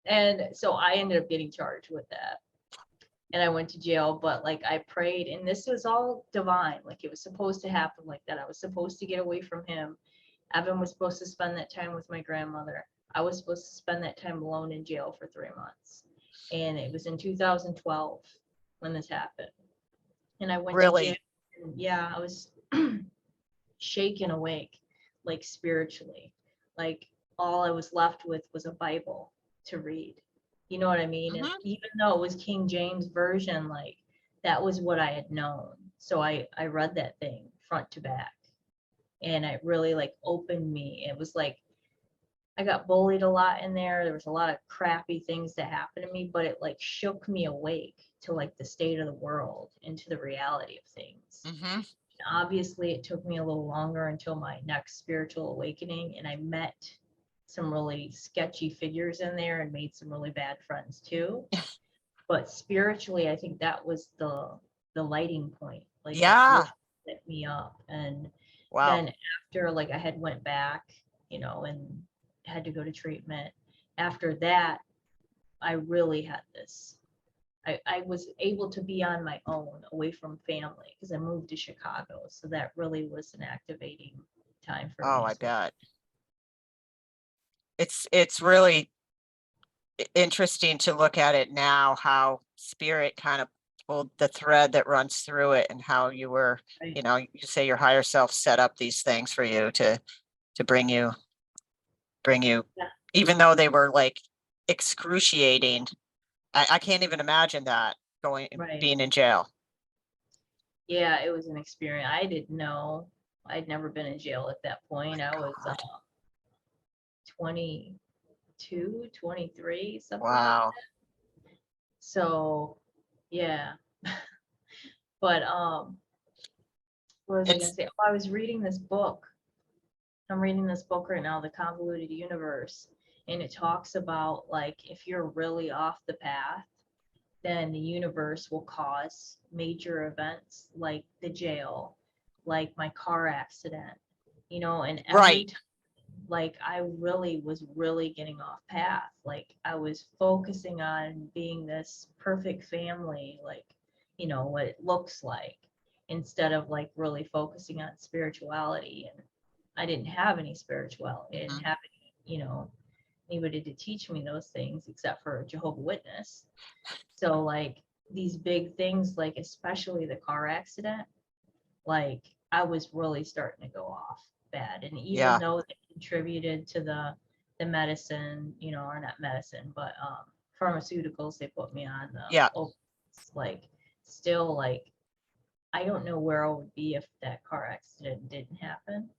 And so I ended up getting charged with that. And I went to jail, but like I prayed, and this was all divine. Like it was supposed to happen like that. I was supposed to get away from him. Evan was supposed to spend that time with my grandmother. I was supposed to spend that time alone in jail for 3 months. And it was in 2012 when this happened. And I went to jail. Really? And yeah, I was shaken awake, like spiritually. Like all I was left with was a Bible to read. You know what I mean? And Hmm. even though it was King James version, like that was what I had known. So I read that thing front to back, and it really like opened me. It was like I got bullied a lot in there. There was a lot of crappy things that happened to me, but it like shook me awake to like the state of the world and to the reality of things. Hmm. Obviously, it took me a little longer until my next spiritual awakening, and I met some really sketchy figures in there and made some really bad friends too. But spiritually, I think that was the lighting point. Like that really Yeah. lit me up. And Wow. then after like I had went back, and had to go to treatment. After that, I really had this. I was able to be on my own away from family because I moved to Chicago. So that really was an activating time for Oh, me I as well. bet. It's really interesting to look at it now, how spirit kind of pulled the thread that runs through it, and how you were, Right. you say your higher self set up these things for you to bring you, Yeah. even though they were like excruciating. I can't even imagine that, Right. being in jail. Yeah, it was an experience. I didn't know. I'd never been in jail at that point. I was God. 22, 23, something like Wow. that. So, yeah. But what was I gonna It's say? Oh, I was reading this book. I'm reading this book right now, The Convoluted Universe, and it talks about like if you're really off the path, then the universe will cause major events like the jail, like my car accident, and every right. time like I really was really getting off path. Like I was focusing on being this perfect family, like, what it looks like, instead of like really focusing on spirituality. And I didn't have any spirituality. I didn't Mhm. have any, anybody to teach me those things except for Jehovah Witness. So like these big things, like especially the car accident, like I was really starting to go off bad. And even Yeah. though they contributed to the medicine, or not medicine, but pharmaceuticals they put me on, the Yeah. opiates, like still like I don't know where I would be if that car accident didn't happen.